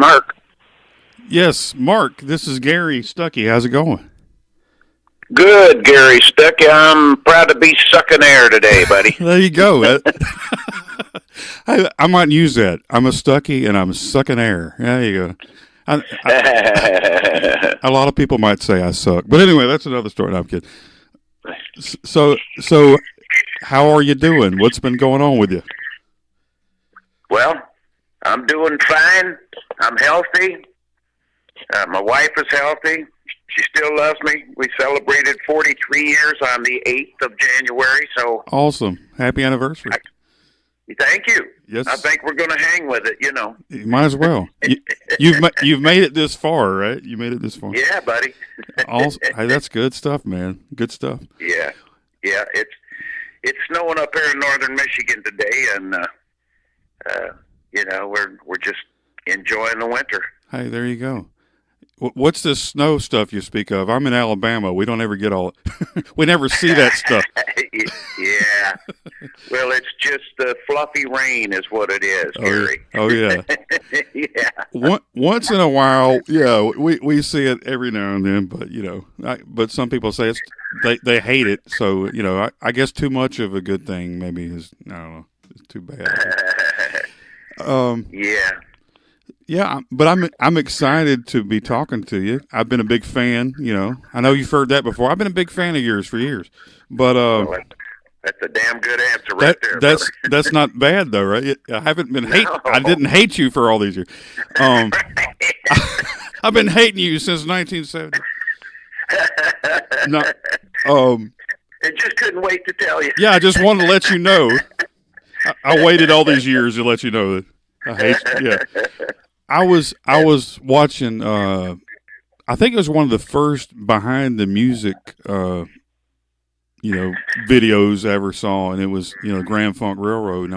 Mark. Yes, Mark, this is Gary Stuckey. How's it going? Good, Gary Stuckey. I'm proud to be sucking air today, buddy. There you go. I might use that. I'm a Stuckey and I'm sucking air. There you go. A lot of people might say I suck. But anyway, that's another story. No, I'm kidding. So, how are you doing? What's been going on with you? Well, I'm doing fine. I'm healthy. My wife is healthy. She still loves me. We celebrated 43 years on the 8th of January. So awesome. Happy anniversary. Thank you. Yes. I think we're going to hang with it, you know. You might as well. You've made it this far, right? You made it this far. Yeah, buddy. Hey, that's good stuff, man. Good stuff. Yeah. It's snowing up here in northern Michigan today, and we're just enjoying the winter. Hey, there you go. What's this snow stuff you speak of? I'm in Alabama. We don't ever get all. We never see that stuff. Yeah. Well, it's just the fluffy rain, is what it is, Gary. Oh yeah. Yeah. Once in a while, yeah, we see it every now and then, but but some people say they hate it. So I guess too much of a good thing maybe is, I don't know, it's too bad. Yeah. Yeah, but I'm excited to be talking to you. I've been a big fan. I know you've heard that before. I've been a big fan of yours for years. But that's a damn good answer right there. That's not bad though, right? I haven't been I didn't hate you for all these years. I've been hating you since 1970. No, I just couldn't wait to tell you. Yeah, I just wanted to let you know. I waited all these years to let you know that I hate you. Yeah. I was watching. I think it was one of the first behind the music, videos I ever saw, and it was Grand Funk Railroad.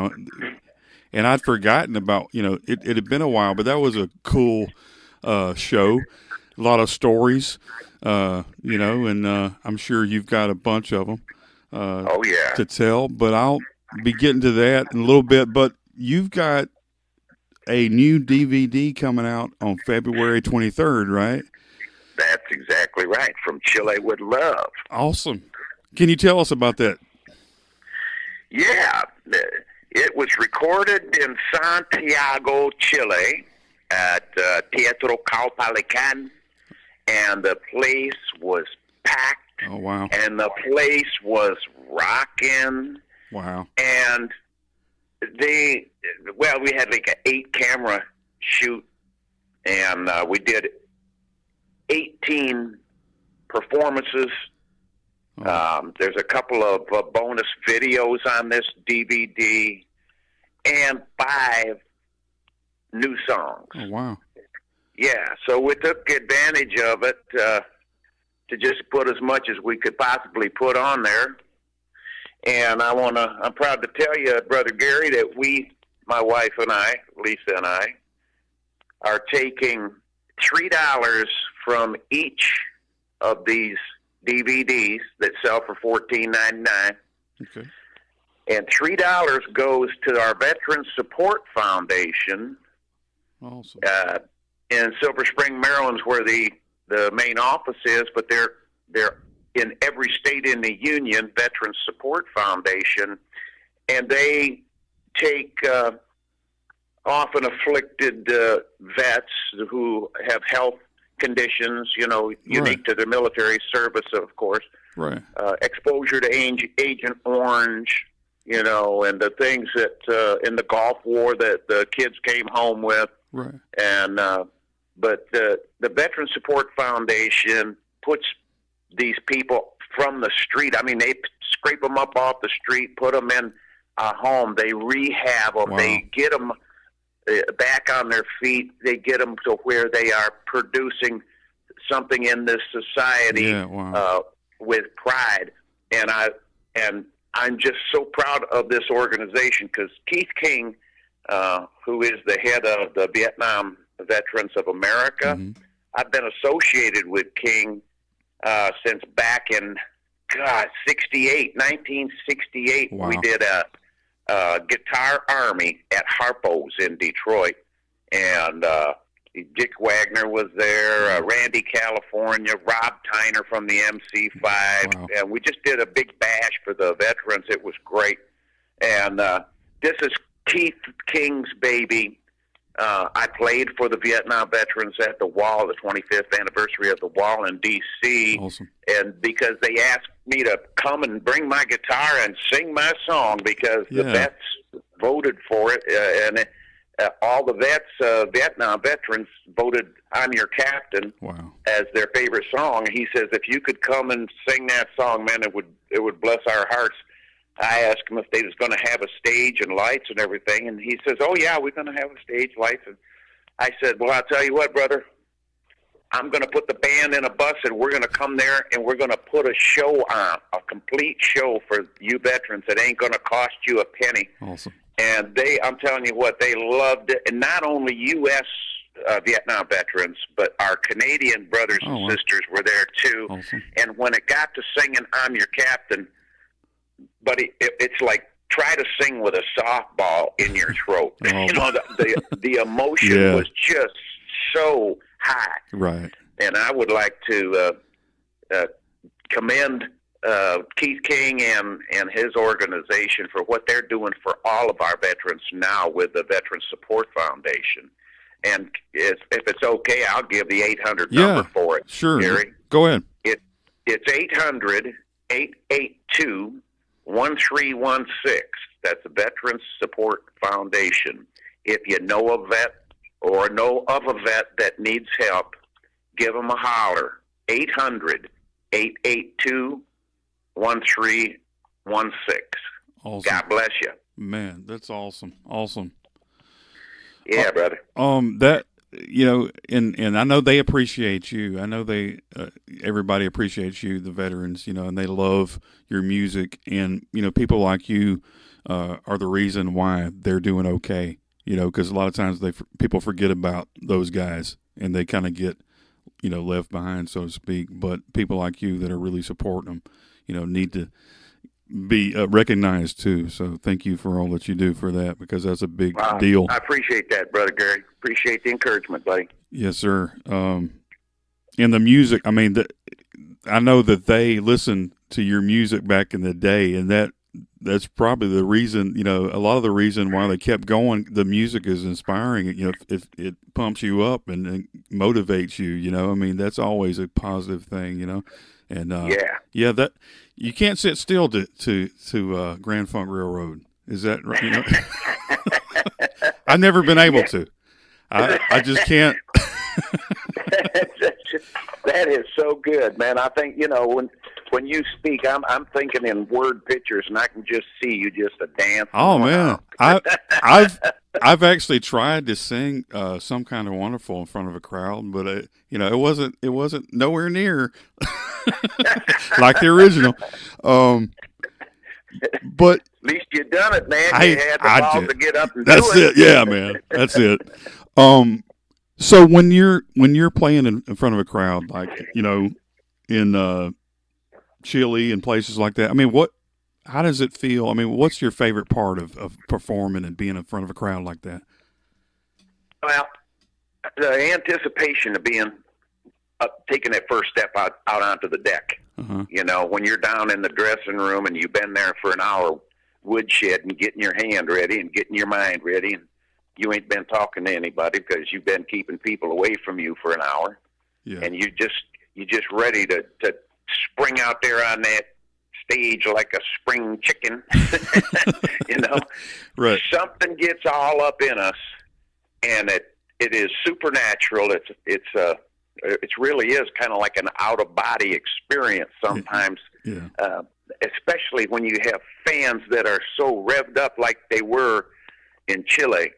And I'd forgotten about it had been a while, but that was a cool show. A lot of stories, and I'm sure you've got a bunch of them. Oh yeah. To tell, but I'll be getting to that in a little bit. But you've got a new DVD coming out on February 23rd, right? That's exactly right. From Chile with Love. Awesome. Can you tell us about that? Yeah. It was recorded in Santiago, Chile at Teatro Caupolicán, and the place was packed. Oh, wow. And the place was rocking. Wow. And we had like an 8-camera shoot, and we did 18 performances. Oh. There's a couple of bonus videos on this DVD, and 5 new songs. Oh, wow. Yeah, so we took advantage of it to just put as much as we could possibly put on there. And I'm proud to tell you, Brother Gary, that my wife and I, Lisa and I, are taking $3 from each of these DVDs that sell for $14.99. Okay. And $3 goes to our Veterans Support Foundation. Awesome. In Silver Spring, Maryland, where the main office is, but they're in every state in the union, Veterans Support Foundation, and they take often afflicted vets who have health conditions, unique to their military service, of course. Right. Exposure to Agent Orange, and the things that in the Gulf War that the kids came home with. Right. And but the Veterans Support Foundation puts these people from the street. I mean, they scrape them up off the street, put them in a home. They rehab them. Wow. They get them back on their feet. They get them to where they are producing something in this society. Yeah, wow. With pride. And I'm just so proud of this organization because Keith King, who is the head of the Vietnam Veterans of America, mm-hmm. I've been associated with King since back in 1968. Wow. We did a Guitar Army at Harpo's in Detroit, and Dick Wagner was there, Randy California, Rob Tyner from the MC5. Wow. And we just did a big bash for the veterans. It was great. And this is Keith King's baby. I played for the Vietnam veterans at the Wall, the 25th anniversary of the Wall in D.C. Awesome. And because they asked me to come and bring my guitar and sing my song because the vets voted for it, and all the vets, Vietnam veterans, voted "I'm Your Captain" as their favorite song. He says, if you could come and sing that song, man, it would bless our hearts. I asked him if they was going to have a stage and lights and everything, and he says, oh, yeah, we're going to have a stage, lights. And I said, well, I'll tell you what, brother, I'm going to put the band in a bus, and we're going to come there, and we're going to put a show on, a complete show for you veterans that ain't going to cost you a penny. Awesome. And I'm telling you what, they loved it. And not only U.S. Vietnam veterans, but our Canadian brothers and sisters were there too. Awesome. And when it got to singing "I'm Your Captain," buddy, it's like try to sing with a softball in your throat. You know, the emotion was just so high. Right. And I would like to commend Keith King and his organization for what they're doing for all of our veterans now with the Veteran Support Foundation. And if it's okay, I'll give the 800 number for it. Sure. Gary. Go ahead. It's 800-882-1316. That's the Veteran Support Foundation. If you know a vet or know of a vet that needs help, give them a holler. 800-882-1316. Awesome. God bless you. Man, that's awesome. Awesome. Yeah, brother. That, you know, and I know they appreciate you. I know everybody appreciates you, the veterans, you know, and they love your music. And, you know, people like you are the reason why they're doing okay, you know, because a lot of times people forget about those guys and they kind of get, you know, left behind, so to speak. But people like you that are really supporting them, you know, need to be recognized too. So thank you for all that you do for that, because that's a big deal. I appreciate that, Brother Gary. Appreciate the encouragement, buddy. Yes, sir. And the music, I mean, I know that they listened to your music back in the day, and that's probably the reason, you know, a lot of the reason why they kept going. The music is inspiring. You know, it pumps you up and motivates you, you know. I mean, that's always a positive thing, you know. And that you can't sit still to Grand Funk Railroad. Is that right? You know? I've never been able to. I just can't. That is so good, man. I think, you know, when you speak, I'm thinking in word pictures, and I can just see you just a dance. Oh man, I've actually tried to sing "Some Kind of Wonderful" in front of a crowd, but you know, it wasn't nowhere near like the original. But at least you done it, man. You had the balls to get up and do it. That's it. Yeah, man. That's it. So when you're playing in front of a crowd, like, you know, in Chile and places like that, I mean, how does it feel? I mean, what's your favorite part of performing and being in front of a crowd like that? Well, the anticipation of being taking that first step out onto the deck. Uh-huh. You know, when you're down in the dressing room and you've been there for an hour woodshed and getting your hand ready and getting your mind ready, and you ain't been talking to anybody because you've been keeping people away from you for an hour. Yeah. And you're just ready to spring out there on that stage like a spring chicken. You know, right. Something gets all up in us, and it is supernatural. It really is kind of like an out of body experience sometimes. Yeah. Especially when you have fans that are so revved up like they were in Chile,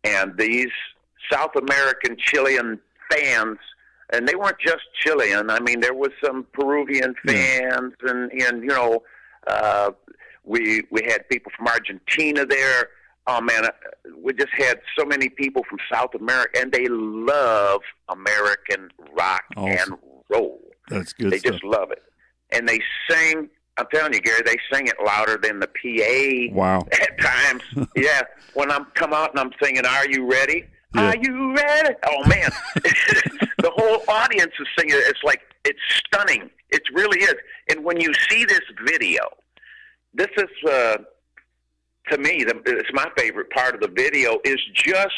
and these South American Chilean fans. And they weren't just Chilean. I mean, there was some Peruvian fans, and you know, we had people from Argentina there. Oh man, we just had so many people from South America, and they love American rock and roll. That's good. They just love it, and they sing. I'm telling you, Gary, they sing it louder than the PA. Wow. At times, yeah. When I'm come out and I'm singing, "Are you ready?" Yeah. Are you ready? Oh, man. The whole audience is singing. It's stunning. It really is. And when you see this video, this is, to me, it's my favorite part of the video is just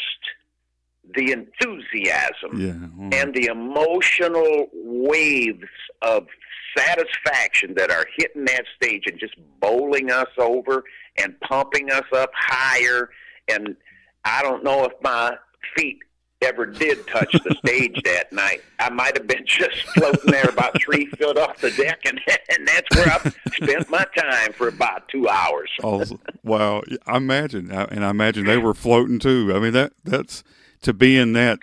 the enthusiasm and the emotional waves of satisfaction that are hitting that stage and just bowling us over and pumping us up higher. And I don't know if my feet ever did touch the stage that night. I might have been just floating there about 3 feet off the deck, and that's where I spent my time for about 2 hours. Awesome. Wow. I imagine they were floating too. I mean, that's to be in that,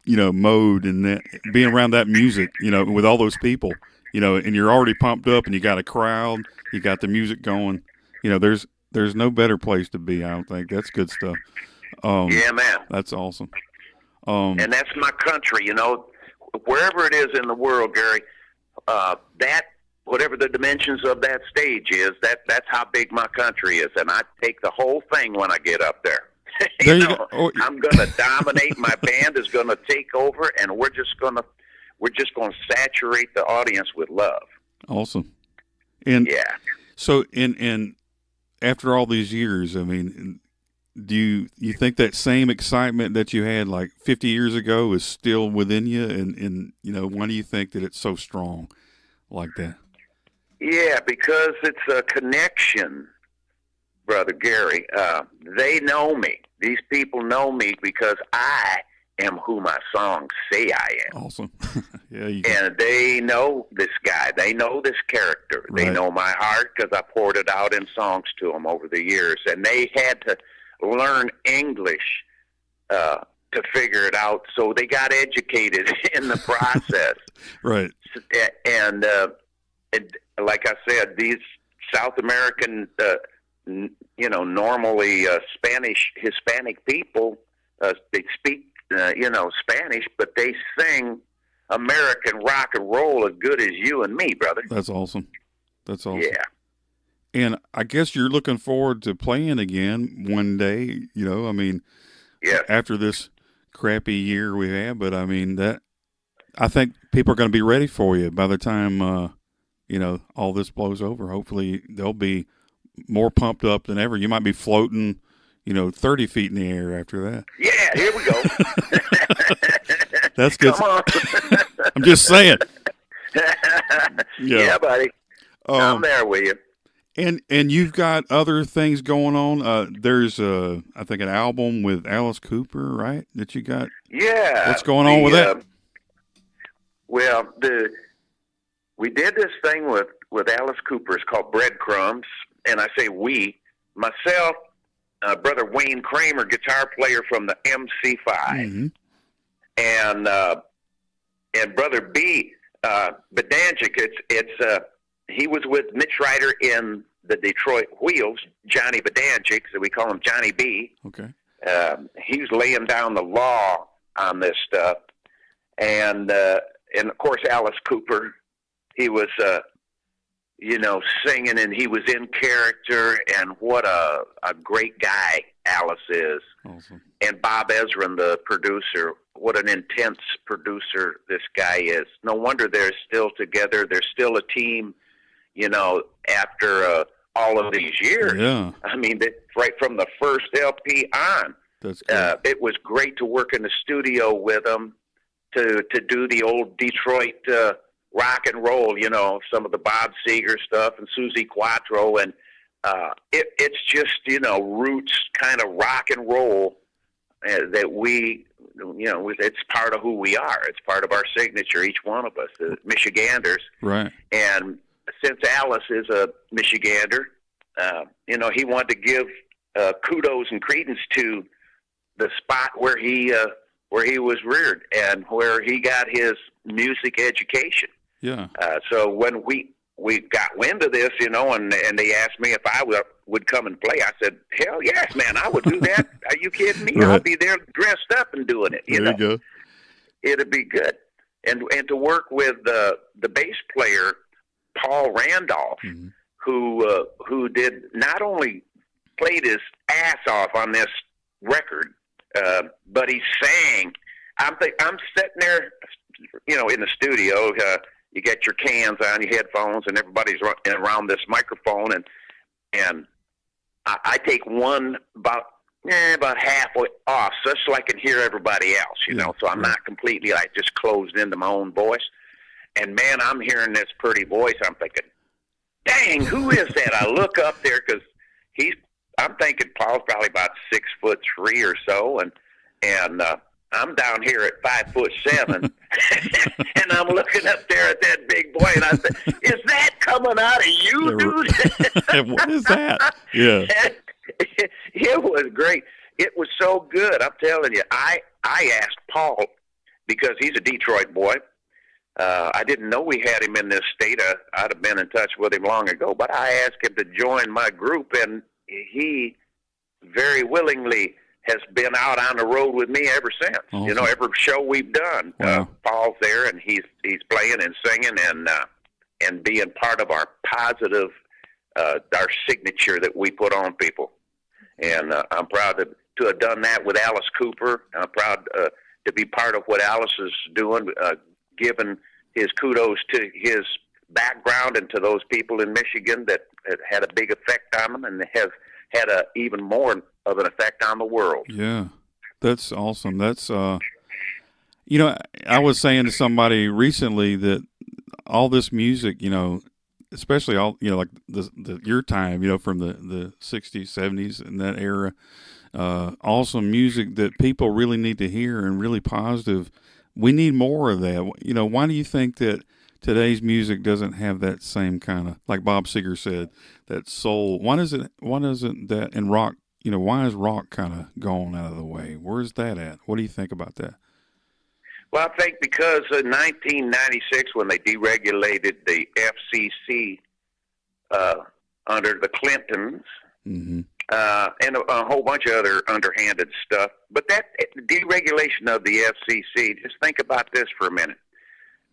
mode and that being around that music, with all those people, and you're already pumped up and you got a crowd, you got the music going, there's no better place to be. I don't think. That's good stuff. Yeah, man. That's awesome. And that's my country, wherever it is in the world, Gary, that, whatever the dimensions of that stage is, that's how big my country is. And I take the whole thing when I get up there. I'm going to dominate. My band is going to take over, and we're just going to saturate the audience with love. Awesome. And yeah. So, and after all these years, I mean, do you think that same excitement that you had like 50 years ago is still within you? And why do you think that it's so strong like that? Yeah, because it's a connection, Brother Gary. They know me. These people know me because I am who my songs say I am. Awesome. Yeah. And they know this guy. They know this character. Right. They know my heart because I poured it out in songs to them over the years. And they had to learn English to figure it out, so they got educated in the process. Right. And like I said, these South American, normally Hispanic people, they speak, Spanish, but they sing American rock and roll as good as you and me, brother. That's awesome. That's awesome. Yeah. And I guess you're looking forward to playing again one day, I mean, yeah. After this crappy year we had, but I mean, I think people are going to be ready for you by the time, all this blows over. Hopefully they'll be more pumped up than ever. You might be floating, 30 feet in the air after that. Yeah, here we go. That's good. Come on. I'm just saying. Yeah, buddy. I'm there with you. And you've got other things going on. There's I think an album with Alice Cooper, right? That you got. Yeah. What's going on with that? Well, we did this thing with Alice Cooper. It's called Breadcrumbs, and I say we, myself, Brother Wayne Kramer, guitar player from the MC5, and Brother B, Bedanjic. He was with Mitch Ryder in the Detroit Wheels, Johnny Bedanjic, so we call him Johnny B. Okay. He's laying down the law on this stuff. And of course, Alice Cooper, he was, singing, and he was in character, and what a great guy Alice is. Awesome. And Bob Ezrin, the producer, what an intense producer this guy is. No wonder they're still together. They're still a team, after all of these years. Yeah. I mean, right from the first LP on. That's good. It was great to work in the studio with them, to do the old Detroit rock and roll, some of the Bob Seger stuff and Susie Quattro. And it's just, roots kind of rock and roll that we, it's part of who we are. It's part of our signature, each one of us, the Michiganders. Right. And since Alice is a Michigander, he wanted to give kudos and credence to the spot where he was reared and where he got his music education. Yeah. So when we got wind of this, and they asked me if I would come and play, I said, hell yes, man, I would do that. Are you kidding me? Right. I'll be there dressed up and doing it. There you go. It'd be good. And to work with the bass player, Paul Randolph, who did not only played his ass off on this record, but he sang. I'm sitting there, in the studio. You get your cans on, your headphones, and everybody's around this microphone, and I take one about halfway off, just so I can hear everybody else, so I'm not completely just closed into my own voice. And man, I'm hearing this pretty voice. I'm thinking, dang, who is that? I look up there because I'm thinking Paul's probably about 6'3" or so, and I'm down here at 5'7", and I'm looking up there at that big boy, and I said, "Is that coming out of you, dude?" What is that? Yeah, it was great. It was so good. I'm telling you. I asked Paul because he's a Detroit boy. I didn't know we had him in this state. I'd have been in touch with him long ago, but I asked him to join my group, and he very willingly has been out on the road with me ever since. Awesome. Every show we've done, wow. Paul's there, and he's playing and singing and being part of our positive, our signature that we put on people. And I'm proud to have done that with Alice Cooper. I'm proud to be part of what Alice is doing, giving his kudos to his background and to those people in Michigan that had a big effect on them and have had even more of an effect on the world. Yeah, that's awesome. That's, I was saying to somebody recently that all this music, especially all, like your time, from the 60s, 70s and that era, awesome music that people really need to hear and really positive. We need more of that. Why do you think that today's music doesn't have that same kind of, like Bob Seger said, that soul? Why isn't that in rock? Why is rock kind of gone out of the way? Where's that at? What do you think about that? Well, I think because in 1996, when they deregulated the FCC under the Clintons, mm-hmm. And a whole bunch of other underhanded stuff, but that deregulation of the FCC, just think about this for a minute.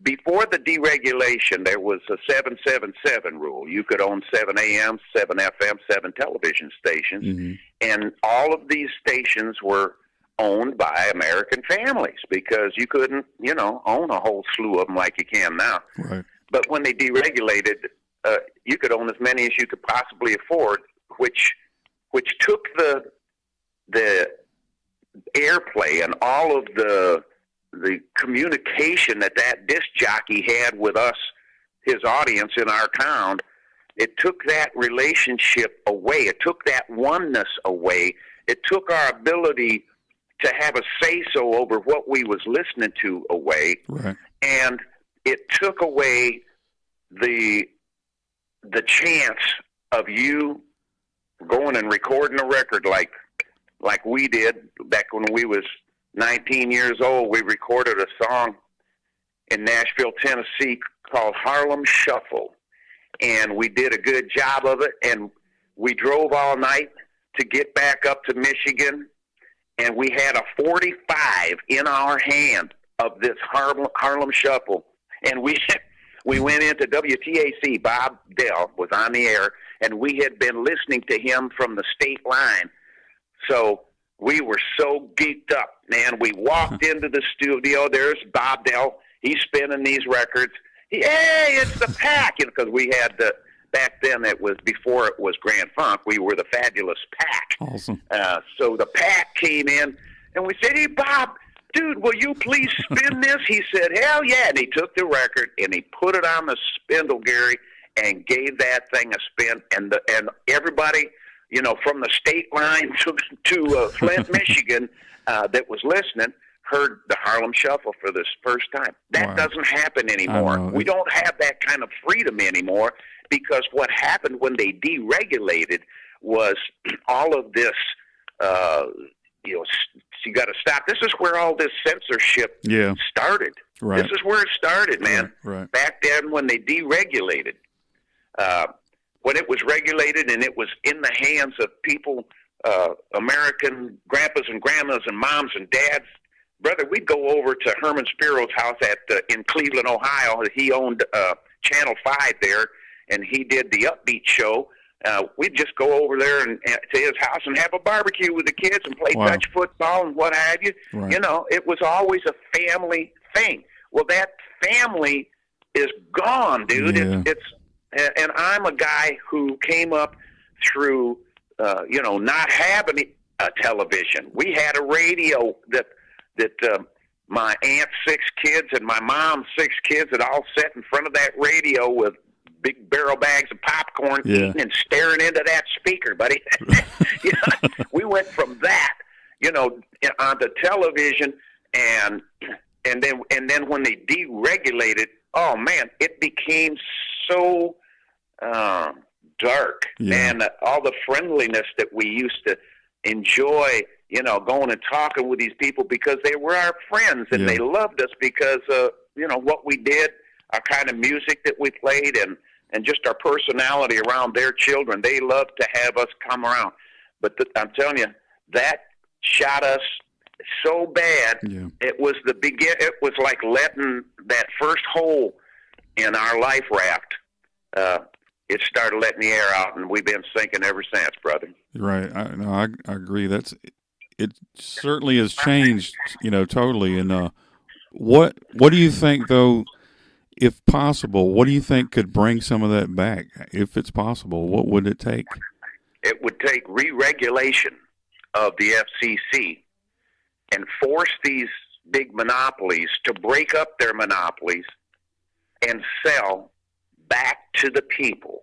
Before the deregulation, there was a 777 rule. You could own 7 AM, 7 FM, 7 television stations, mm-hmm. and all of these stations were owned by American families because you couldn't, own a whole slew of them like you can now. Right. But when they deregulated, you could own as many as you could possibly afford, which took the airplay and all of the communication that disc jockey had with us, his audience in our town. It took that relationship away. It took that oneness away. It took our ability to have a say-so over what we was listening to away. Right. And it took away the chance of you going and recording a record like we did back when we was 19 years old. We recorded a song in Nashville, Tennessee called Harlem Shuffle, and we did a good job of it, and we drove all night to get back up to Michigan, and we had a 45 in our hand of this Harlem Shuffle, and we went into WTAC. Bob Dell was on the air, and we had been listening to him from the state line. So we were so geeked up, man. We walked into the studio. There's Bob Dell. He's spinning these records. Hey, it's the Pack. Because we had back then, it was before it was Grand Funk. We were the Fabulous Pack. Awesome. So the Pack came in, and we said, "Hey, Bob, dude, will you please spin this?" He said, "Hell yeah." And he took the record, and he put it on the spindle, Gary, and gave that thing a spin. And everybody, from the state line to Flint, Michigan, that was listening, heard the Harlem Shuffle for this first time. That doesn't happen anymore. We don't have that kind of freedom anymore because what happened when they deregulated was all of this, you got to stop. This is where all this censorship started. Right. This is where it started, man. Right. Back then when they deregulated. When it was regulated and it was in the hands of people, American grandpas and grandmas and moms and dads, brother, we'd go over to Herman Spiro's house in Cleveland, Ohio. He owned Channel 5 there, and he did the Upbeat show. we'd just go over there and to his house and have a barbecue with the kids and play touch football and what have you. Right. You know, it was always a family thing. Well, that family is gone, dude. Yeah. And I'm a guy who came up through, not having a television. We had a radio that my aunt's 6 kids and my mom's 6 kids had all sat in front of that radio with big barrel bags of popcorn, eating and staring into that speaker, buddy. We went from that, on the television, and then when they deregulated, oh man, it became so dark, and all the friendliness that we used to enjoy, going and talking with these people because they were our friends and they loved us because what we did, our kind of music that we played, and just our personality around their children. They loved to have us come around. But I'm telling you, that shot us so bad. Yeah. It was it was like letting that first hole in our life raft. It started letting the air out, and we've been sinking ever since, brother. Right. I agree. It certainly has changed, totally. And what do you think, though? If possible, what do you think could bring some of that back? If it's possible, what would it take? It would take re-regulation of the FCC and force these big monopolies to break up their monopolies and sell back to the people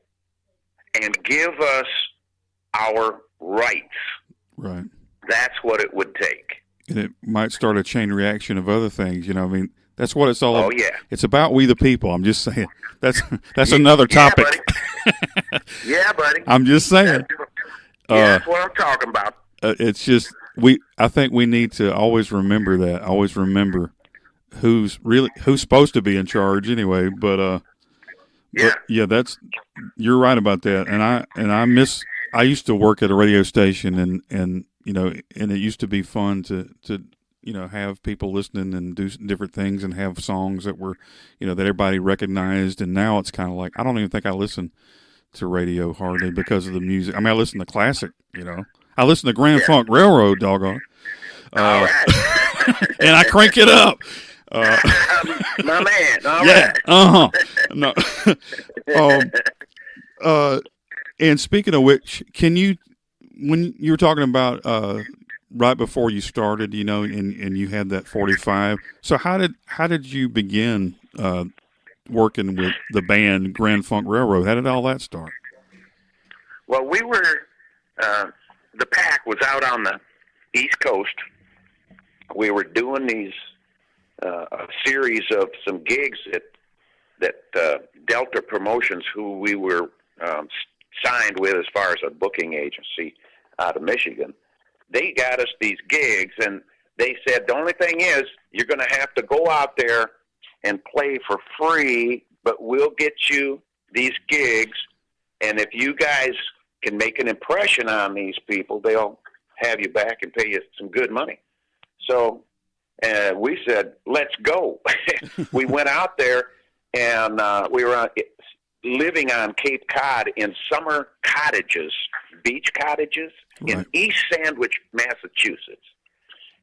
and give us our rights. Right. That's what it would take. And it might start a chain reaction of other things, That's what it's all about. Oh, yeah. It's about we the people. I'm just saying. That's another topic. Yeah, buddy. I'm just saying. That's what I'm talking about. It's just I think we need to always remember that. Always remember who's supposed to be in charge anyway. But you're right about that. And I used to work at a radio station and it used to be fun to have people listening and do different things and have songs that were, that everybody recognized. And now it's kind of like, I don't even think I listen to radio hardly because of the music. I mean, I listen to classic, I listen to Grand Funk Railroad, doggone. All right. And I crank it up. My man. All right. No. And speaking of which, when you were talking about, right before you started, and you had that 45. So how did you begin working with the band Grand Funk Railroad? How did all that start? Well, we were the pack was out on the East Coast. We were doing these a series of some gigs that Delta Promotions, who we were signed with as far as a booking agency out of Michigan. They got us these gigs, and they said, the only thing is you're going to have to go out there and play for free, but we'll get you these gigs, and if you guys can make an impression on these people, they'll have you back and pay you some good money. So we said, let's go. We went out there, and we were living on Cape Cod in summer cottages, beach cottages, in East Sandwich, Massachusetts.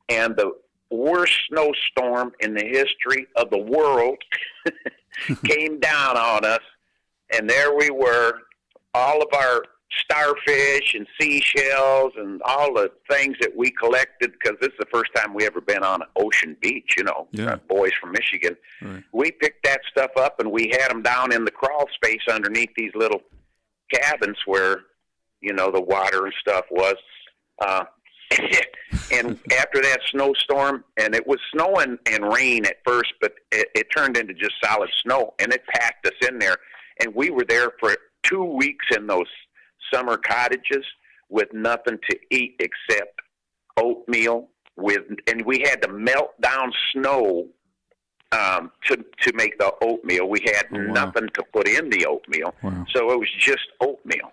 And the worst snowstorm in the history of the world came down on us, and there we were, all of our starfish and seashells and all the things that we collected, because this is the first time we ever been on an ocean beach, boys from Michigan. Right. We picked that stuff up, and we had them down in the crawl space underneath these little cabins where, the water and stuff was. And after that snowstorm, and it was snowing and rain at first, but it turned into just solid snow, and it packed us in there. And we were there for 2 weeks in those summer cottages with nothing to eat except oatmeal and we had to melt down snow to make the oatmeal. We had nothing to put in the oatmeal, so it was just oatmeal.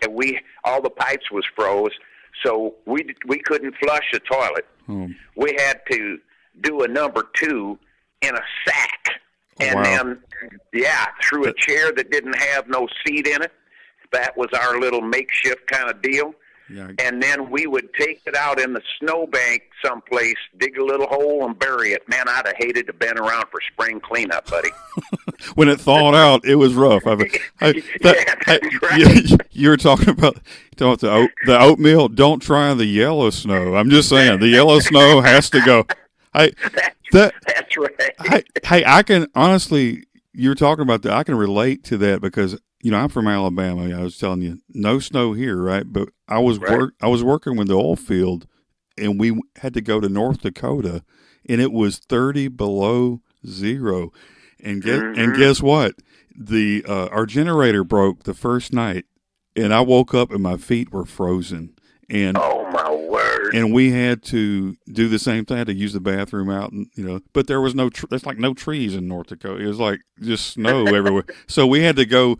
And all the pipes was froze, so we couldn't flush the toilet. We had to do a number 2 in a sack, and then through a chair that didn't have no seat in it, That was our little makeshift kind of deal. Yeah. And then we would take it out in the snowbank someplace, dig a little hole, and bury it. Man, I'd have hated to been around for spring cleanup, buddy. When it thawed out, it was rough. You were talking about the oatmeal. Don't try the yellow snow. I'm just saying, the yellow snow has to go. That's right. I can honestly, you were talking about that. I can relate to that because I'm from Alabama. I was telling you, no snow here, right? But I was working with the oil field, and we had to go to North Dakota, and it was 30 below zero. And guess what? The our generator broke the first night, and I woke up and my feet were frozen. And oh my word! And we had to do the same thing. I had to use the bathroom out, and but there was there's like no trees in North Dakota. It was like just snow everywhere. So we had to go,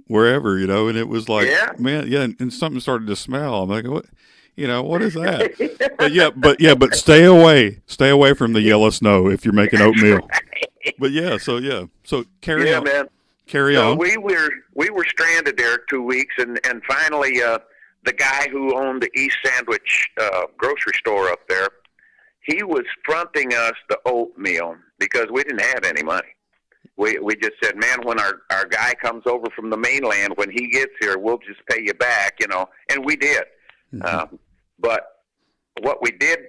wherever, and it was like, man, and something started to smell. I'm like, what? What is that? but stay away from the yellow snow if you're making oatmeal. But so carry on. Man. Carry on. We were stranded there 2 weeks, and finally, the guy who owned the East Sandwich grocery store up there, he was fronting us the oatmeal because we didn't have any money. We just said, man, when our guy comes over from the mainland, when he gets here, we'll just pay you back, and we did. Mm-hmm. But what we did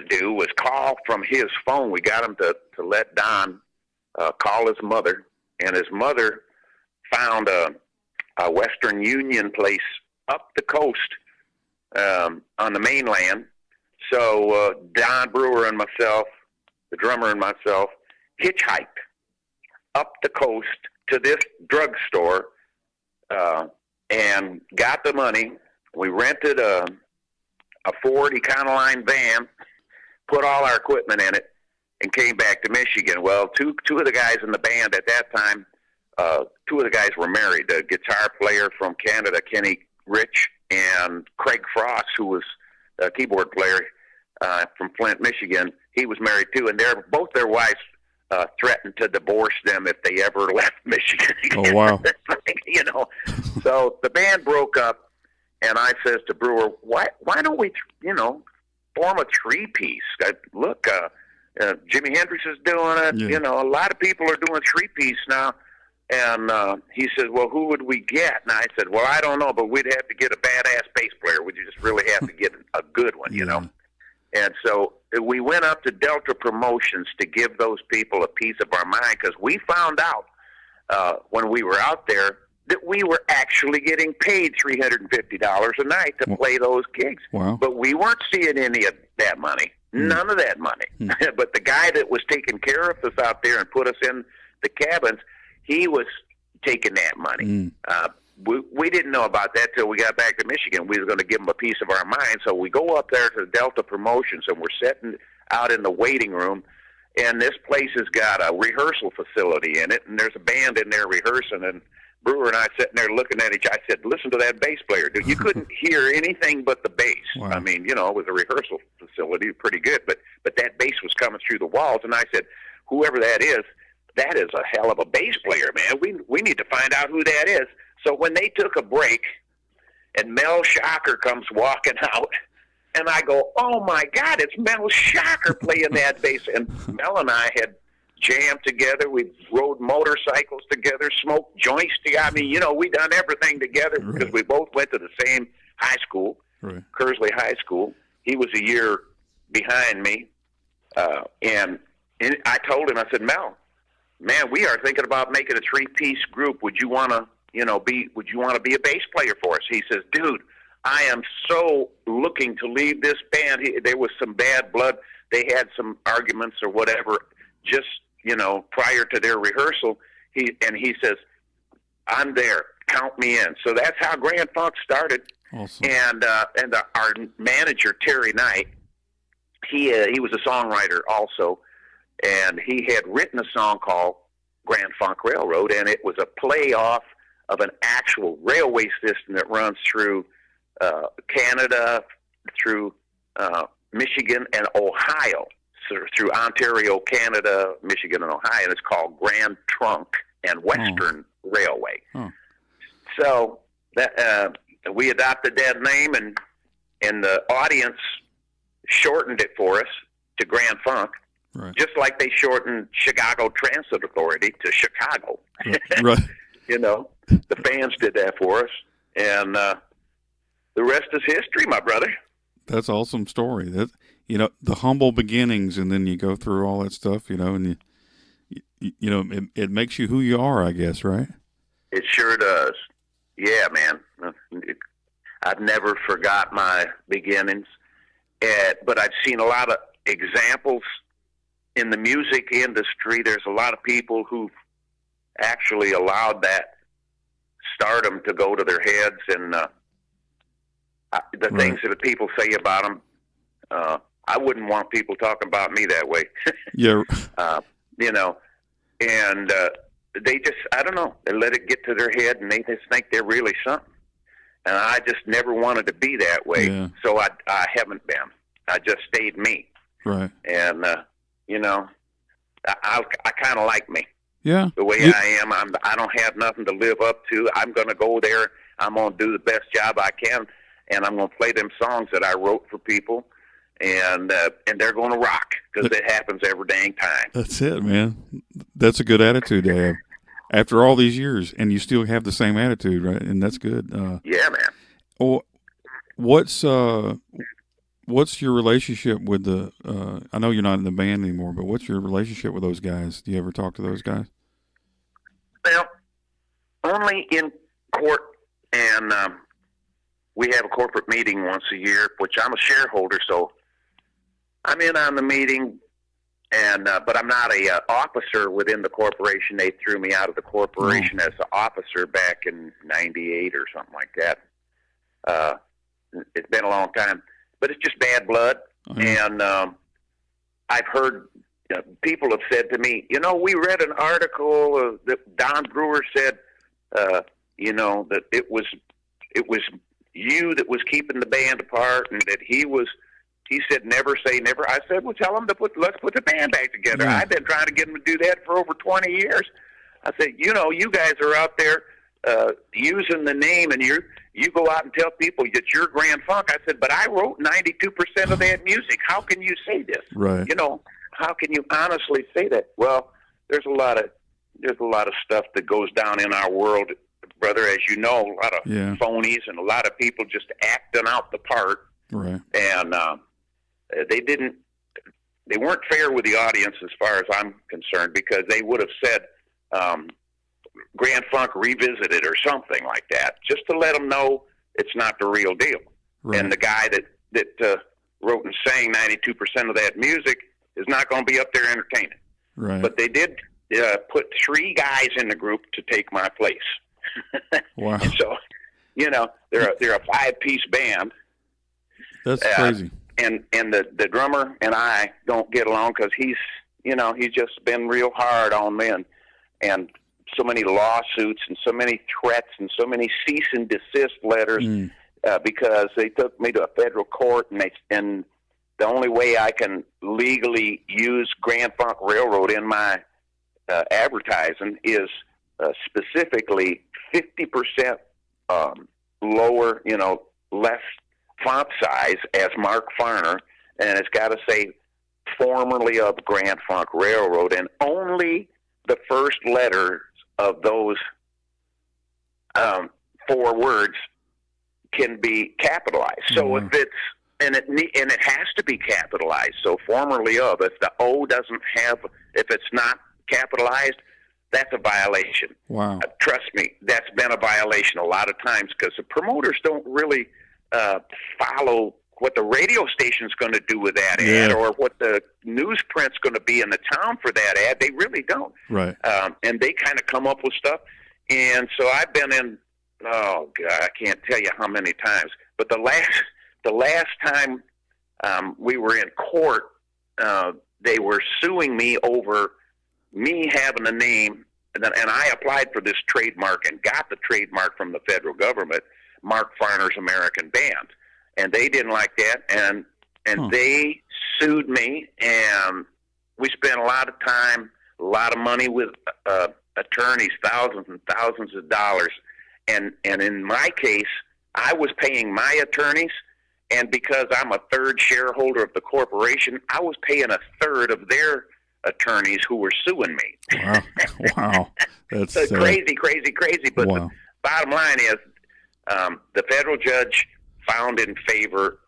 do was call from his phone. We got him to let Don call his mother, and his mother found a Western Union place up the coast on the mainland. So Don Brewer and myself, the drummer and myself, hitchhiked up the coast to this drugstore and got the money. We rented a Ford Econoline van, put all our equipment in it, and came back to Michigan. Well, two of the guys in the band at that time, two of the guys were married. The guitar player from Canada, Kenny Rich, and Craig Frost, who was a keyboard player from Flint, Michigan. He was married too, and both their wives threatened to divorce them if they ever left Michigan. Oh, wow. So the band broke up. And I says to Brewer, why don't we, form a three-piece? Look, Jimi Hendrix is doing it. Yeah. A lot of people are doing three-piece now. And he says, well, who would we get? And I said, well, I don't know, but we'd have to get a badass bass player. We'd just really have to get a good one, And so we went up to Delta Promotions to give those people a piece of our mind because we found out when we were out there that we were actually getting paid $350 a night to play those gigs. Wow. But we weren't seeing any of that money, none of that money. But the guy that was taking care of us out there and put us in the cabins, he was taking that money. We didn't know about that till we got back to Michigan. We were going to give him a piece of our mind. So we go up there to Delta Promotions, and we're sitting out in the waiting room, and this place has got a rehearsal facility in it, and there's a band in there rehearsing, and Brewer and I sitting there looking at each other. I said, listen to that bass player, dude. You couldn't hear anything but the bass. Wow. I mean, it was a rehearsal facility, pretty good, but that bass was coming through the walls, and I said, whoever that is a hell of a bass player, man. We need to find out who that is. So when they took a break, and Mel Shocker comes walking out, and I go, oh, my God, it's Mel Shocker playing that bass. And Mel and I had jammed together. We rode motorcycles together, smoked joints together. I mean, we done everything together because we both went to the same high school, Kersley High School. He was a year behind me. And I told him, I said, Mel, man, we are thinking about making a three-piece group. Would you want to, would you want to be a bass player for us? He says, dude, I am so looking to leave this band. There was some bad blood. They had some arguments or whatever just, prior to their rehearsal. He says, I'm there. Count me in. So that's how Grand Funk started. Awesome. And our manager, Terry Knight, he was a songwriter also, and he had written a song called Grand Funk Railroad, and it was a playoff of an actual railway system that runs through Canada, through Michigan, and Ohio, so through Ontario, Canada, Michigan, and Ohio. And it's called Grand Trunk and Western Railway. So that we adopted that name, and the audience shortened it for us to Grand Funk, right. just like they shortened Chicago Transit Authority to Chicago. Right. The fans did that for us, and the rest is history, my brother. That's an awesome story. That the humble beginnings, and then you go through all that stuff, and it makes you who you are, I guess, right? It sure does. Yeah, man. I've never forgot my beginnings, but I've seen a lot of examples in the music industry. There's a lot of people who've actually allowed that stardom to go to their heads, and the things that people say about them, I wouldn't want people talking about me that way. Yeah. And they just, I don't know, they let it get to their head, and they just think they're really something. And I just never wanted to be that way. Yeah. So I haven't been. I just stayed me. Right. And, I kind of like me. Yeah. The way I am. I don't have nothing to live up to. I'm going to go there. I'm going to do the best job I can, and I'm going to play them songs that I wrote for people, and they're going to rock, because it happens every dang time. That's it, man. That's a good attitude to have. After all these years, and you still have the same attitude, right? And that's good. Yeah, man. Oh, what's your relationship with the? I know you're not in the band anymore, but what's your relationship with those guys? Do you ever talk to those guys? Well, only in court, and we have a corporate meeting once a year, which I'm a shareholder, so I'm in on the meeting. And but I'm not a officer within the corporation. They threw me out of the corporation as an officer back in '98 or something like that. It's been a long time, but it's just bad blood. And I've heard people have said to me, we read an article that Don Brewer said, that it was you that was keeping the band apart, and that he said, never say never. I said, well, tell him let's put the band back together. Yeah. I've been trying to get him to do that for over 20 years. I said, you guys are out there using the name, and you go out and tell people that you're Grand Funk. I said, but I wrote 92% of that music. How can you say this? Right. How can you honestly say that? Well, there's a lot of stuff that goes down in our world, brother, as you know, a lot of phonies and a lot of people just acting out the part. Right. And they weren't fair with the audience as far as I'm concerned, because they would have said Grand Funk Revisited or something like that, just to let them know it's not the real deal. Right. And the guy that wrote and sang 92% of that music is not going to be up there entertaining. Right. But they did put 3 guys in the group to take my place. Wow. And so, they're a 5-piece band. That's crazy. And the drummer and I don't get along, because he's just been real hard on me, and so many lawsuits and so many threats and so many cease and desist letters, because they took me to a federal court, and the only way I can legally use Grand Funk Railroad in my advertising is specifically 50% lower, less font size as Mark Farner, and it's got to say formerly of Grand Funk Railroad, and only the first letters of those 4 words can be capitalized. So if it's and it has to be capitalized. So formerly of, if the O doesn't have, if it's not capitalized, that's a violation. Wow. Trust me, that's been a violation a lot of times, because the promoters don't really follow what the radio station's going to do with that ad, or what the newsprint's going to be in the town for that ad. They really don't. Right. And they kind of come up with stuff. And so I've been in, oh God, I can't tell you how many times. But the last time we were in court, they were suing me over me having a name, and I applied for this trademark and got the trademark from the federal government, Mark Farner's American Band. And they didn't like that, and they sued me, and we spent a lot of time, a lot of money with attorneys, thousands and thousands of dollars, and in my case, I was paying my attorneys, and because I'm a third shareholder of the corporation, I was paying a third of their attorneys who were suing me. Wow. Wow. That's crazy. But wow. the bottom line is, the federal judge found in favor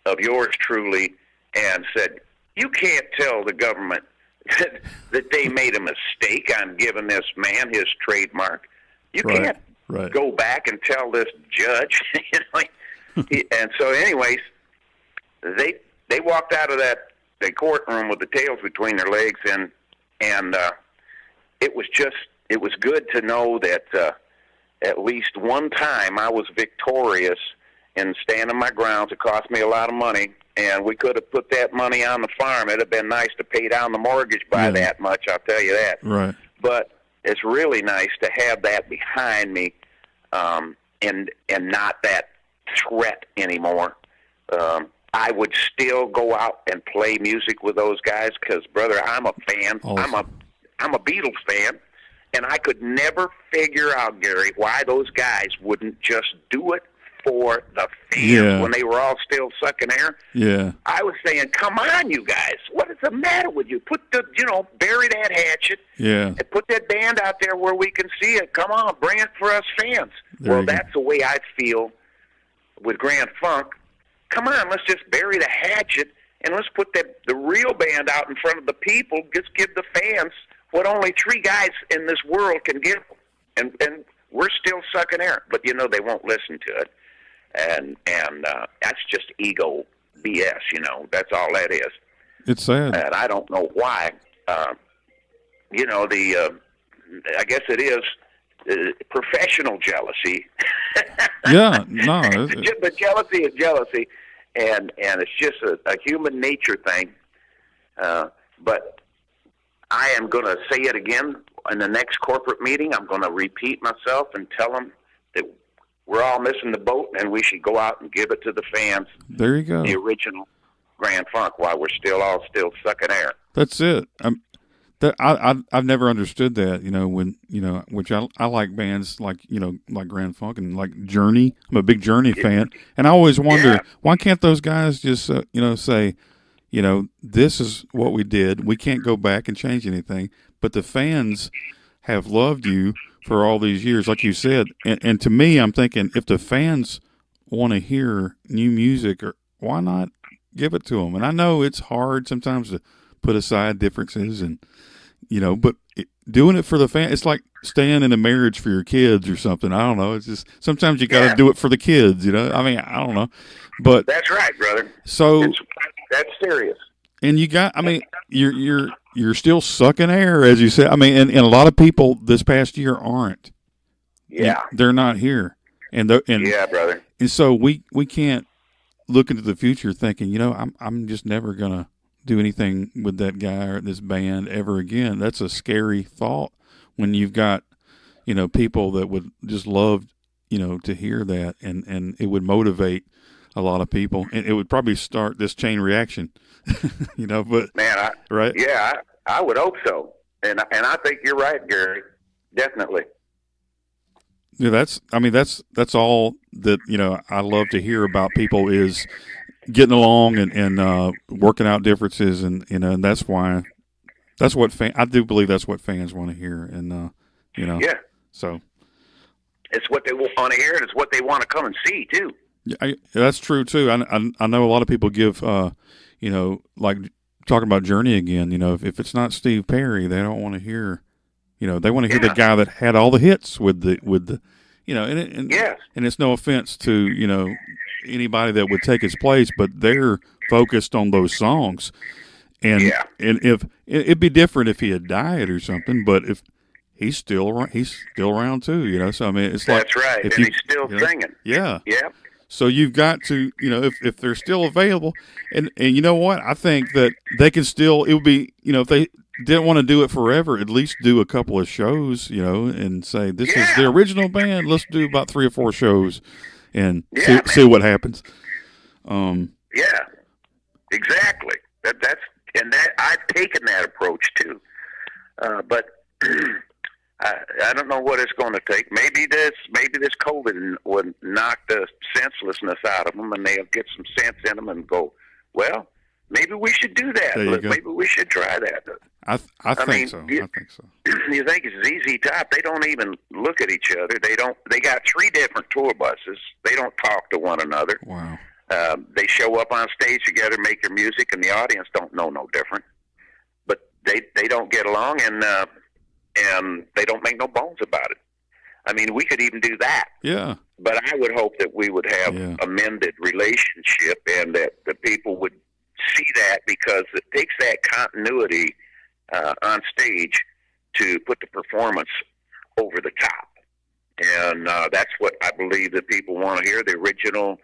of yours truly and said, you can't tell the government that they made a mistake on giving this man his trademark. You can't go back and tell this judge. And so anyways, they walked out of the courtroom with the tails between their legs, and it was good to know that at least one time I was victorious in standing my grounds. It cost me a lot of money, and we could have put that money on the farm. It'd have been nice to pay down the mortgage by that much, I'll tell you that. Right. But it's really nice to have that behind me, and not that threat anymore. I would still go out and play music with those guys because, brother, I'm a fan. Awesome. I'm a Beatles fan, and I could never figure out, Gary, why those guys wouldn't just do it for the fans when they were all still sucking air. Yeah. I was saying, come on, you guys. What is the matter with you? Bury that hatchet. Yeah. And put that band out there where we can see it. Come on, bring it for us fans. That's the way I feel with Grand Funk. Come on, let's just bury the hatchet and let's put the real band out in front of the people. Just give the fans what only 3 guys in this world can give. And we're still sucking air. But, they won't listen to it. And that's just ego BS, That's all that is. It's sad. And I don't know why. I guess it is professional jealousy. Yeah, no. But jealousy is jealousy, and it's just a human nature thing. But I am going to say it again in the next corporate meeting. I'm going to repeat myself and tell them that we're all missing the boat, and we should go out and give it to the fans. There you go. The original Grand Funk, while we're still sucking air. That's it. I've never understood that. Which I like bands like like Grand Funk and like Journey. I'm a big Journey fan, and I always wonder why can't those guys just say, this is what we did. We can't go back and change anything. But the fans have loved you for all these years, like you said. And to me, I'm thinking, if the fans want to hear new music, why not give it to them? And I know it's hard sometimes to put aside differences, and but doing it for the fan, it's like staying in a marriage for your kids or something. I don't know. It's just sometimes you got to do it for the kids. I mean, I don't know, but that's right, brother. So that's serious. And you got, I mean, you're still sucking air, as you said. I mean, and a lot of people this past year aren't. Yeah, they're not here, and yeah, brother. And so we can't look into the future thinking, I'm just never gonna do anything with that guy or this band ever again. That's a scary thought when you've got, people that would just love, to hear that, and it would motivate a lot of people, and it would probably start this chain reaction, but man, right? Yeah, I would hope so. And I think you're right, Gary. Definitely. Yeah, that's all that, I love to hear about people is getting along and working out differences, and that's what I do believe that's what fans want to hear, and yeah. So it's what they want to hear, and it's what they want to come and see too. Yeah, that's true too. I know a lot of people give like talking about Journey again. If it's not Steve Perry, they don't want to hear. They want to hear the guy that had all the hits with the and it's no offense to anybody that would take his place, but they're focused on those songs. And if it'd be different if he had died or something, but if he's still around too, So I mean, it's like that's right, and he's still singing. Yeah, yeah. So you've got to, if they're still available, and you know what, I think that they can still. It would be, if they didn't want to do it forever, at least do a couple of shows, and say this is the original band. Let's do about 3 or 4 shows, and see what happens. Yeah, exactly. That's I've taken that approach too, but I don't know what it's going to take. Maybe this COVID would knock the senselessness out of them, and they'll get some sense in them and go, well, maybe we should do that. Maybe we should try that. I think so. I think so. You think it's ZZ Top? They don't even look at each other. They don't. They got 3 different tour buses. They don't talk to one another. Wow. They show up on stage together, make their music, and the audience don't know no different. But they don't get along, and they don't make no bones about it. I mean, we could even do that. Yeah. But I would hope that we would have a mended relationship, and that the people would see that, because it takes that continuity on stage to put the performance over the top. And that's what I believe that people want to hear, the original,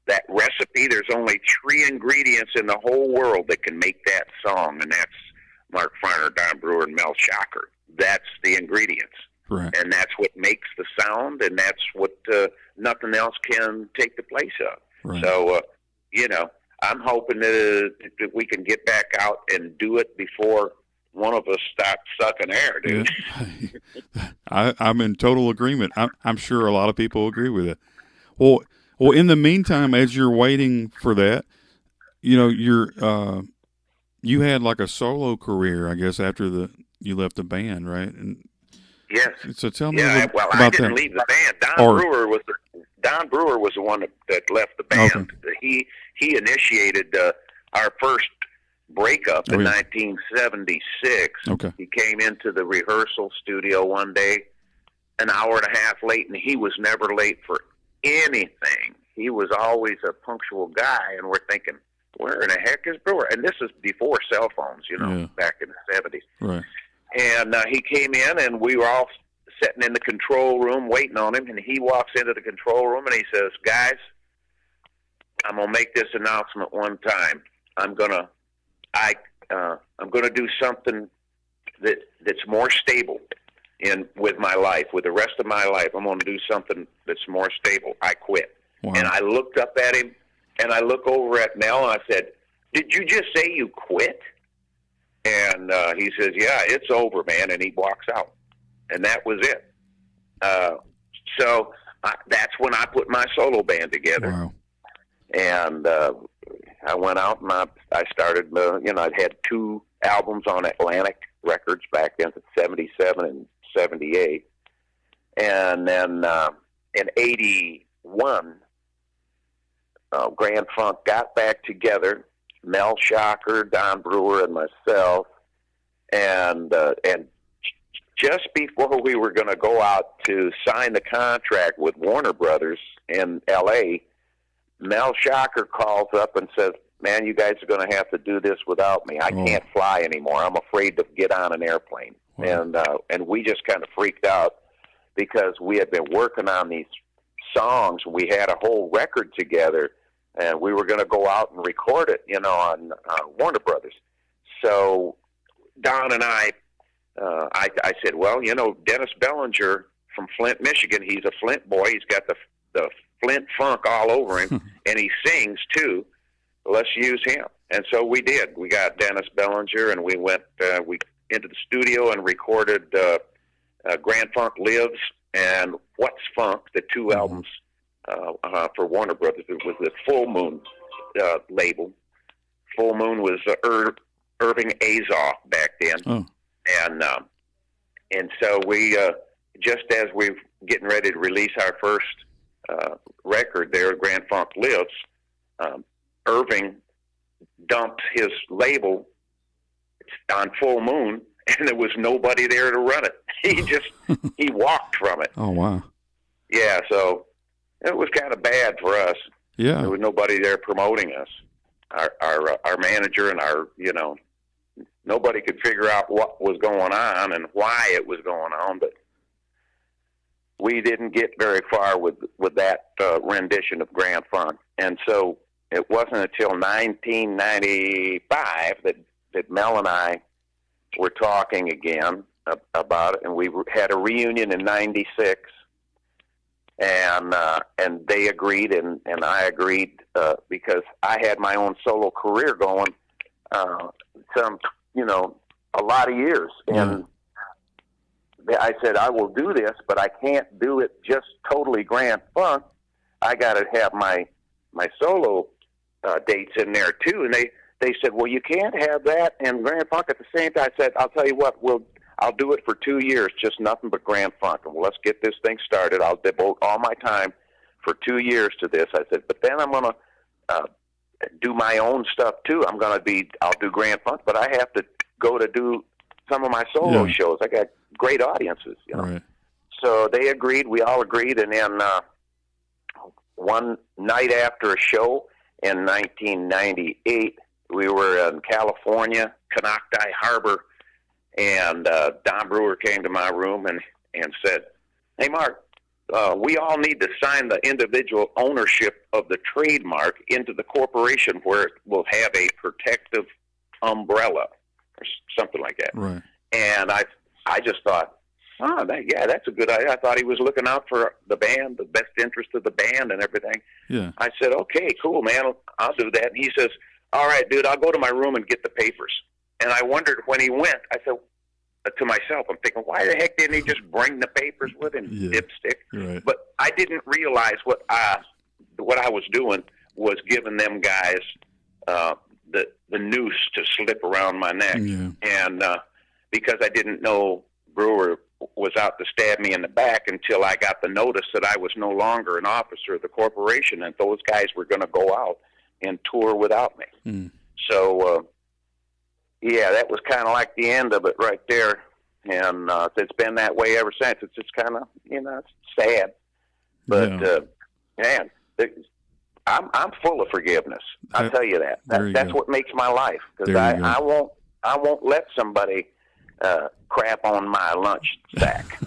that recipe. There's only 3 ingredients in the whole world that can make that song, and that's Mark Farner, Don Brewer, and Mel Shocker. That's the ingredients. Right. And that's what makes the sound, and that's what nothing else can take the place of. Right. So, I'm hoping that we can get back out and do it before one of us stops sucking air, dude. Yeah. I'm in total agreement. I'm sure a lot of people agree with it. Well, in the meantime, as you're waiting for that, you had like a solo career, I guess, after you left the band, right? And yes. So tell me about that. I didn't leave the band. Don Brewer was the one that left the band. Okay. He initiated our first breakup in 1976. Okay. He came into the rehearsal studio one day, an hour and a half late, and he was never late for anything. He was always a punctual guy, and we're thinking, where in the heck is Brewer? And this is before cell phones, back in the 70s. Right. And he came in, and we were all sitting in the control room waiting on him, and he walks into the control room, and he says, guys, I'm going to make this announcement one time. I'm going to do something that's more stable with my life, with the rest of my life. I'm going to do something that's more stable. I quit. Wow. And I looked up at him, and I look over at Mel, and I said, did you just say you quit? And he says, yeah, it's over, man. And he walks out. And that was it. So that's when I put my solo band together. Wow. And I went out and I started, I'd had 2 albums on Atlantic Records back then, 77 and 78. And then in 81, Grand Funk got back together, Mel Shocker, Don Brewer, and myself. And just before we were going to go out to sign the contract with Warner Brothers in L.A., Mel Shocker calls up and says, man, you guys are going to have to do this without me. I can't fly anymore. I'm afraid to get on an airplane. Wow. And we just kind of freaked out, because we had been working on these songs. We had a whole record together, and we were going to go out and record it, on Warner Brothers. So Don and I said, well, Dennis Bellinger from Flint, Michigan, he's a Flint boy. He's got the Flint funk all over him, and he sings too. Let's use him. And so we did. We got Dennis Bellinger, and we went into the studio and recorded Grand Funk Lives and What's Funk, the 2 albums for Warner Brothers. It was the Full Moon label. Full Moon was Irving Azoff back then. Oh. And so we, just as we're getting ready to release our first record there, Grand Funk Lives, Irving dumped his label on Full Moon, and there was nobody there to run it. He walked from it. Oh, wow. Yeah, so it was kind of bad for us. Yeah. There was nobody there promoting us. Our manager and nobody could figure out what was going on and why it was going on, but we didn't get very far with that rendition of Grand Funk. And so it wasn't until 1995 that Mel and I were talking again about it, and we had a reunion in 96, and they agreed, and I agreed, because I had my own solo career going a lot of years. And I said, I will do this, but I can't do it just totally Grand Funk. I got to have my solo dates in there too. And they said, well, you can't have that and Grand Funk at the same time. I said, I'll tell you what, I'll do it for 2 years, just nothing but Grand Funk. And let's get this thing started. I'll devote all my time for 2 years to this. I said, but then I'm going to do my own stuff too. I'll do Grand Funk, but I have to go to do some of my solo shows. I got great audiences, you know. Right. So they agreed. We all agreed. And then one night after a show in 1998, we were in California, Canocti Harbor, and Don Brewer came to my room and said, hey, Mark, we all need to sign the individual ownership of the trademark into the corporation where it will have a protective umbrella or something like that. Right. And I just thought, that's a good idea. I thought he was looking out for the band, the best interest of the band and everything. Yeah. I said, okay, cool, man. I'll do that. And he says, all right, dude, I'll go to my room and get the papers. And I wondered when he went, I said to myself, I'm thinking, why the heck didn't he just bring the papers with him, dipstick? Right. But I didn't realize what I was doing was giving them guys the noose to slip around my neck. Yeah. And because I didn't know Brewer was out to stab me in the back until I got the notice that I was no longer an officer of the corporation and those guys were going to go out and tour without me. Mm. So, that was kind of like the end of it right there. And it's been that way ever since. It's just kind of, it's sad. But, man, I'm full of forgiveness. I'll tell you that. That's what makes my life. Because I won't let somebody crap on my lunch sack.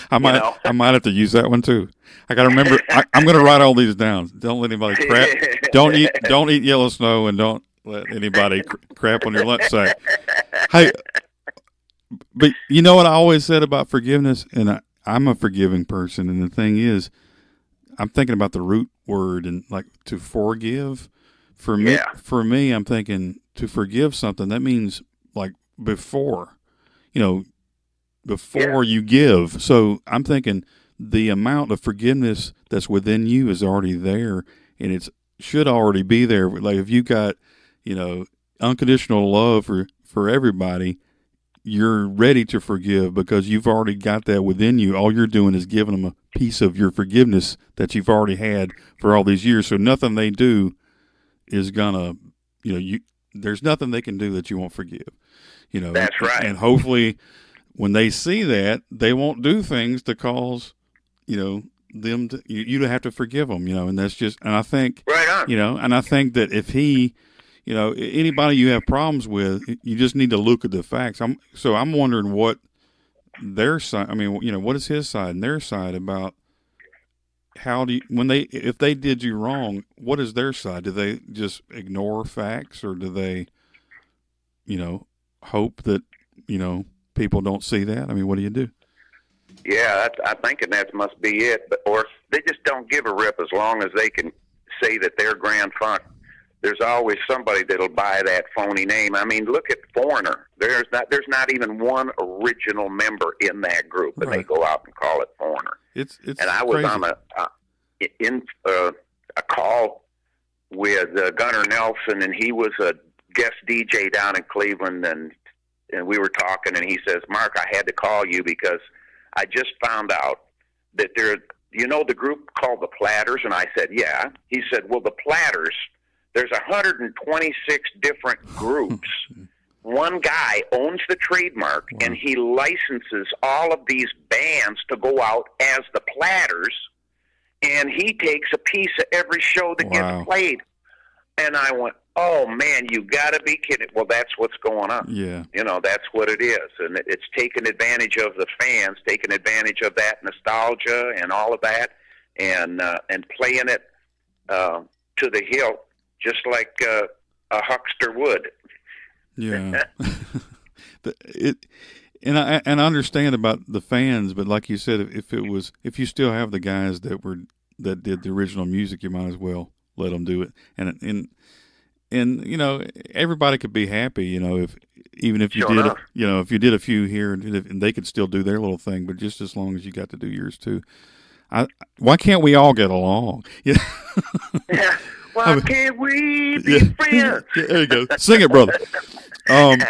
I might have to use that one too. I got to remember. I'm going to write all these down. Don't let anybody crap. Don't eat yellow snow, and don't let anybody crap on your lunch sack. Hey, but you know what I always said about forgiveness, and I'm a forgiving person. And the thing is, I'm thinking about the root word and like to forgive. For me, I'm thinking to forgive something. That means like before you give. So I'm thinking the amount of forgiveness that's within you is already there, and it should already be there. Like if you got, unconditional love for everybody, you're ready to forgive because you've already got that within you. All you're doing is giving them a piece of your forgiveness that you've already had for all these years. So nothing they do is gonna, there's nothing they can do that you won't forgive. That's right. And hopefully, when they see that, they won't do things to cause, them to you to have to forgive them. And that's just. And I think, right on. And I think that if he, anybody you have problems with, you just need to look at the facts. I'm wondering what their side. I mean, what is his side and their side about how do you, if they did you wrong, what is their side? Do they just ignore facts, or do they, hope that people don't see that? I mean, what do you do? Yeah, I'm thinking that must be it. Or they just don't give a rip as long as they can say that they're Grand Funk. There's always somebody that'll buy that phony name. I mean, look at Foreigner. There's not even one original member in that group, and they go out and call it Foreigner. It's and I was crazy. on a call with Gunnar Nelson, and he was a guest DJ down in Cleveland, and we were talking, and he says, Mark, I had to call you because I just found out that the group called the Platters, and I said, yeah. He said, well, the Platters, there's 126 different groups. One guy owns the trademark, and he licenses all of these bands to go out as the Platters, and he takes a piece of every show that gets played. And I went, oh, man, you got to be kidding. Well, that's what's going on. Yeah. That's what it is. And it's taking advantage of the fans, taking advantage of that nostalgia and all of that, and playing it to the hilt, just like a huckster would. Yeah. And I understand about the fans, but like you said, if you still have the guys that did the original music, you might as well let them do it. And everybody could be happy, even if you Sure did, enough. if you did a few here, and they could still do their little thing, but just as long as you got to do yours too. Why can't we all get along? Yeah. Yeah. Why can't we be Yeah. friends? Yeah, there you go. Sing it, brother. And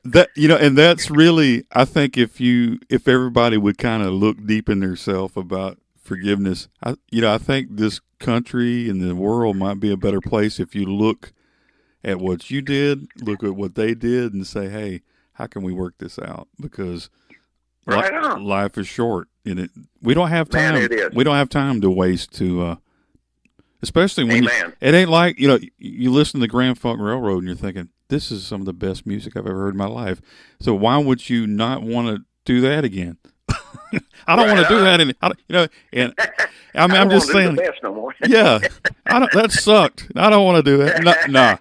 that's really, I think if everybody would kind of look deep in themselves about forgiveness, I think this country and the world might be a better place if you look at what you did, look at what they did, and say, hey, how can we work this out? Because Right on. life is short, and we don't have time. Man, it is. We don't have time to waste especially when it ain't like, you listen to the Grand Funk Railroad and you're thinking, this is some of the best music I've ever heard in my life. So why would you not want to do that again? I don't want to do that. And I'm just saying, the best no more. yeah, that sucked. I don't want to do that. Nah.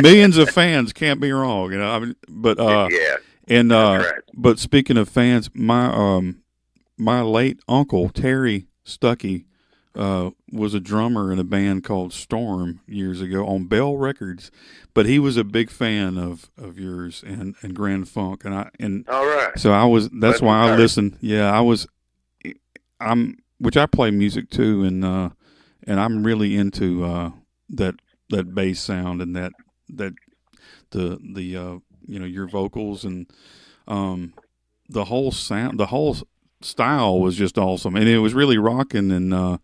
Millions of fans can't be wrong, but, yeah. And That's right. But speaking of fans, my late uncle Terry Stuckey was a drummer in a band called Storm years ago on Bell Records, but he was a big fan of yours and Grand Funk, and All right. so that's why I listened. Yeah, which I play music too, and I'm really into that bass sound and that the your vocals and the whole sound, the whole style was just awesome, and it was really rocking. And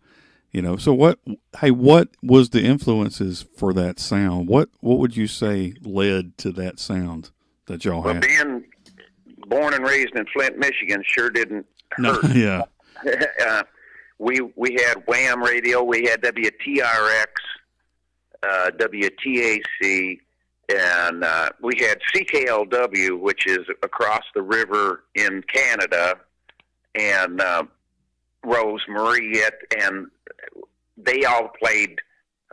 so what was the influences for that sound? What would you say led to that sound that y'all had? Being born and raised in Flint, Michigan, sure didn't hurt. No, yeah. We had Wham radio, we had WTRX, WTAC, and we had CKLW, which is across the river in Canada, and Rose Mariette, and they all played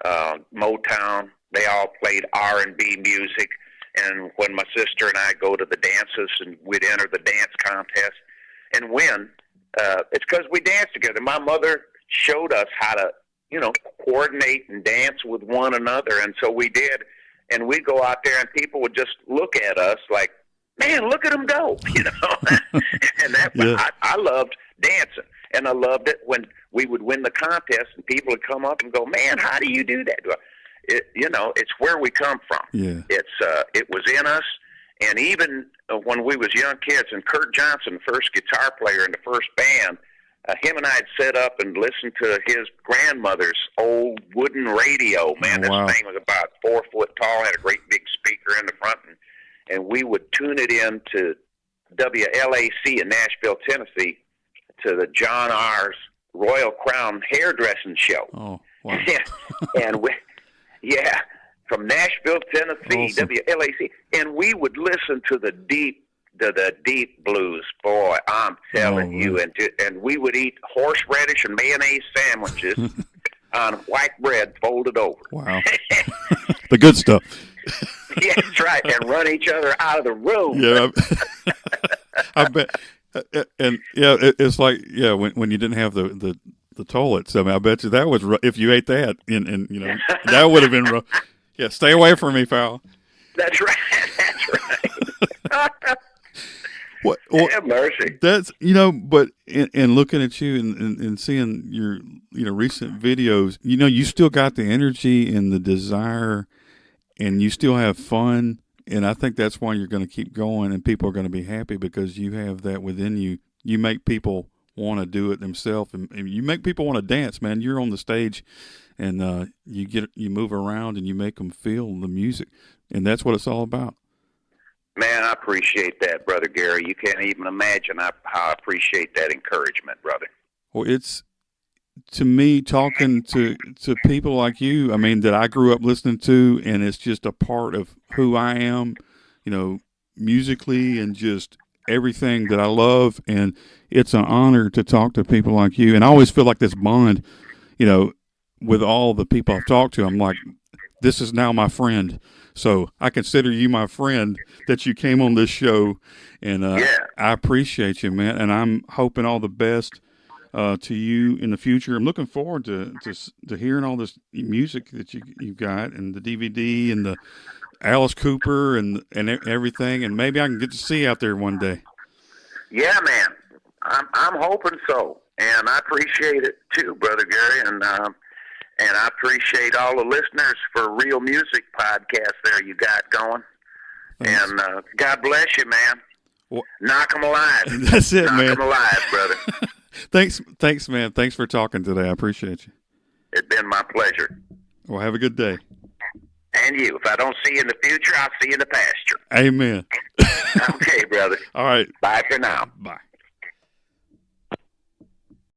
Motown. They all played R&B music. And when my sister and I go to the dances and we'd enter the dance contest and win, it's because we danced together. My mother showed us how to, coordinate and dance with one another. And so we did. And we'd go out there and people would just look at us like, man, look at them go, And I loved dancing. And I loved it when we would win the contest and people would come up and go, man, how do you do that? It's where we come from. Yeah. It was in us. And even when we was young kids, and Kurt Johnson, the first guitar player in the first band, him and I had set up and listened to his grandmother's old wooden radio. Man, wow. This thing was about 4 foot tall, had a great big speaker in the front, and we would tune it in to WLAC in Nashville, Tennessee, to the John R.'s Royal Crown hairdressing show. Oh, wow. And from Nashville, Tennessee, awesome. WLAC, and we would listen to the deep blues. Boy, I'm telling you, and we would eat horseradish and mayonnaise sandwiches on white bread folded over. Wow, the good stuff. Yeah, that's right, and run each other out of the room. Yeah, I bet. And it's like when you didn't have the toilets. I mean, I bet you that was if you ate that, and that would have been rough. Yeah, stay away from me, pal. That's right. That's right. Well, have mercy. That's but in looking at you and seeing your recent videos, you still got the energy and the desire, and you still have fun. And I think that's why you're going to keep going, and people are going to be happy because you have that within you. You make people want to do it themselves, and you make people want to dance, man. You're on the stage, and you move around, and you make them feel the music, and that's what it's all about. Man, I appreciate that, Brother Gary. You can't even imagine how I appreciate that encouragement, brother. Well, it's, to me, talking to people like you, I mean, that I grew up listening to, and it's just a part of who I am, musically and just everything that I love. And it's an honor to talk to people like you. And I always feel like this bond, with all the people I've talked to. I'm like, this is now my friend. So I consider you my friend that you came on this show. And I appreciate you, man. And I'm hoping all the best to you in the future. I'm looking forward to hearing all this music that you got, and the DVD and Alice Cooper and everything, and maybe I can get to see you out there one day. Yeah, man. I'm hoping so, and I appreciate it too, Brother Gary, and I appreciate all the listeners for Real Music Podcast there you got going. Thanks. And God bless you, man. Well, knock 'em alive. That's it, man. Knock 'em alive, brother. Thanks, man. Thanks for talking today. I appreciate you. It's been my pleasure. Well, have a good day. And you. If I don't see you in the future, I'll see you in the pasture. Amen. Okay, brother. All right. Bye for now. Bye.